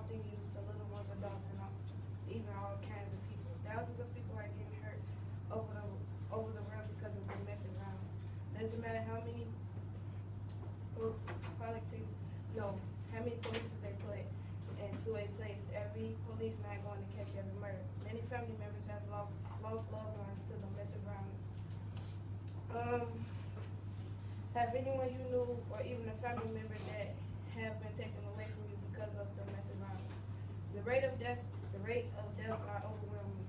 often used to little ones, adults, and even all kinds of people. Thousands of people are getting hurt over the world because of domestic violence. Doesn't matter how many politics, no, how many police they put into a place. Every police not going to catch every murder. Many family members have lost loved ones to domestic violence. Have anyone you knew or even a family member that have been taken away from you because of domestic violence? The rate of deaths are overwhelming.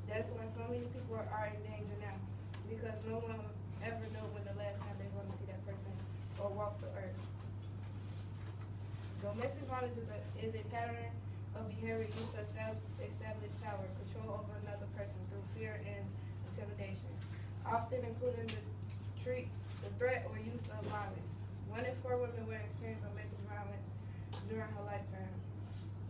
That's why so many people are in danger now, because no one will ever know when the last time they're going to see that person or walk the earth. Domestic violence is a pattern of behavior used to establish power, control over another person through fear and intimidation, often including the threat or use of violence. 1 in 4 women will experience domestic violence during her lifetime.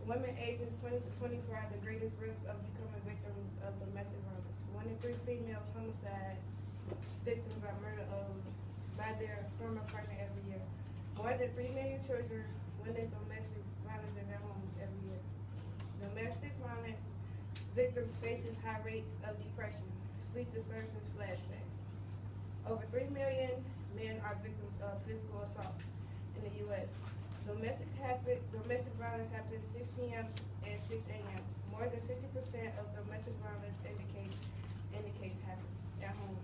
Women ages 20 to 24 are the greatest risk of becoming victims of domestic violence. 1 in 3 females homicide victims are murdered by their former partner every year. More than 3 million children witness domestic violence in their homes every year. Domestic violence victims faces high rates of depression, sleep disturbances, flashbacks. Over 3 million men are victims of physical assault in the U.S. Domestic violence happens 6 p.m. and 6 a.m. More than 60% of domestic violence indicates happen at home.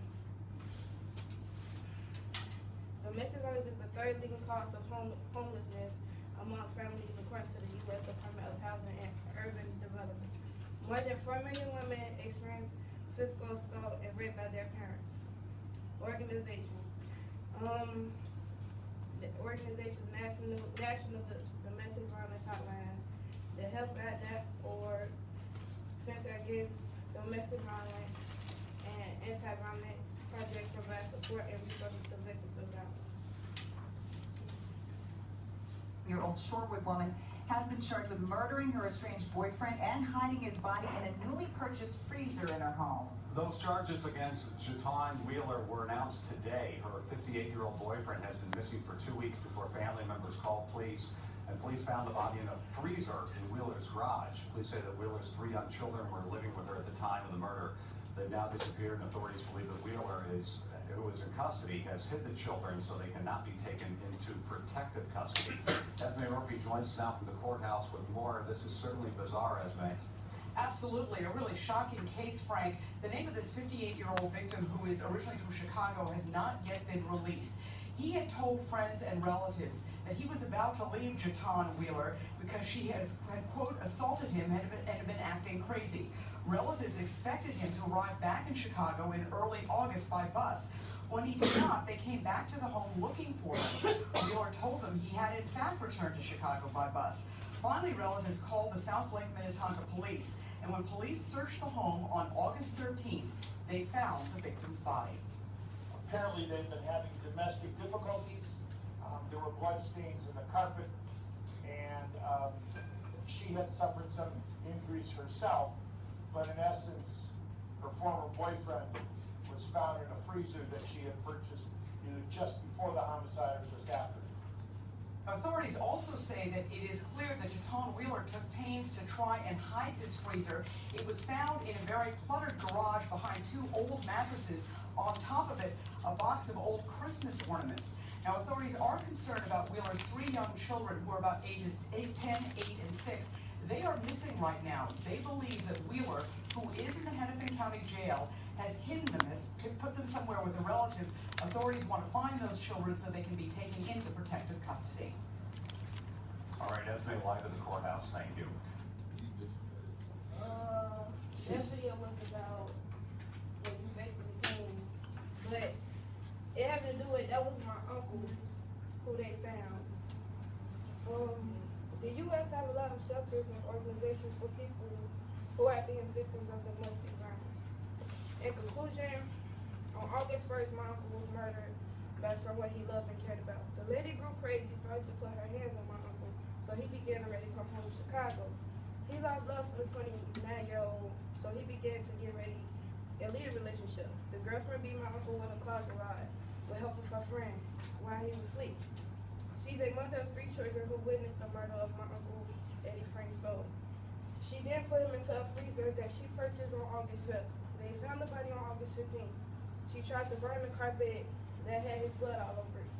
Domestic violence is the 3rd leading cause of homelessness among families according to the U.S. Department of Housing and Urban Development. More than 4 million women experience physical assault and rape by their parents. Organizations. The organization's National Domestic Violence Hotline, the help.org, Center Against Domestic Violence, and Anti-Violence Project provide support and resources to victims of violence. Year-old Shorewood woman has been charged with murdering her estranged boyfriend and hiding his body in a newly purchased freezer in her home. Those charges against Shavonna Wheeler were announced today. Her 58-year-old boyfriend has been missing for 2 weeks before family members called police, and police found the body in a freezer in Wheeler's garage. Police say that Wheeler's 3 young children were living with her at the time of the murder. They've now disappeared, and authorities believe that Wheeler, who is in custody, has hid the children so they cannot be taken into protective custody. Esme Murphy joins us now from the courthouse with more. This is certainly bizarre, Esme. Absolutely, a really shocking case, Frank. The name of this 58-year-old victim, who is originally from Chicago, has not yet been released. He had told friends and relatives that he was about to leave Shavonna Wheeler because she had, quote, assaulted him and had been acting crazy. Relatives expected him to arrive back in Chicago in early August by bus. When he did not, they came back to the home looking for him. Wheeler told them he had in fact returned to Chicago by bus. Finally, relatives called the South Lake Minnetonka police, and when police searched the home on August 13th, they found the victim's body. Apparently they've been having domestic difficulties. There were blood stains in the carpet, and she had suffered some injuries herself, but in essence, her former boyfriend was found in a freezer that she had purchased either just before the homicide or just after. Authorities also say that it is clear that Shavonna Wheeler took pains to try and hide this freezer. It was found in a very cluttered garage behind 2 old mattresses. On top of it, a box of old Christmas ornaments. Now, authorities are concerned about Wheeler's 3 young children who are about ages 10, 8, and 6. They are missing right now. They believe that Wheeler, who is in the Hennepin County Jail, has hidden them, has put them somewhere with a relative. Authorities want to find those children so they can be taken into protective custody. All right, Esme, live at the courthouse. Thank you. That video was about what you basically saying, but it had to do with, that was my uncle who they found. The U.S. have a lot of shelters and organizations for people who are being victims of domestic violence. In conclusion, on August 1st, my uncle was murdered by someone he loved and cared about. The lady grew crazy, started to put her hands on my uncle, so he began to ready to come home to Chicago. He lost love for the 29-year-old, so he began to get ready to lead a relationship. The girlfriend beat my uncle with a closet rod with help of her friend while he was asleep. She's a mother of 3 children who witnessed the murder of my uncle Eddie Frank sold. She then put him into a freezer that she purchased on August 5th. They found the body on August 15th. She tried to burn the carpet that had his blood all over it.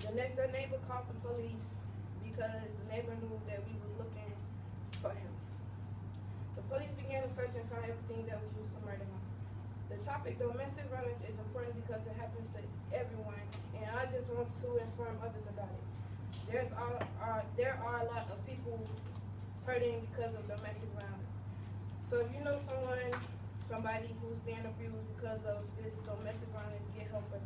The next door neighbor called the police because the neighbor knew that we was looking for him. The police began a search and found everything that was used to murder him. The topic domestic violence is important because it happens to everyone, and I just want to inform others about it. There are a lot of people hurting because of domestic violence. So if you know somebody who's being abused because of this domestic violence, get help for them.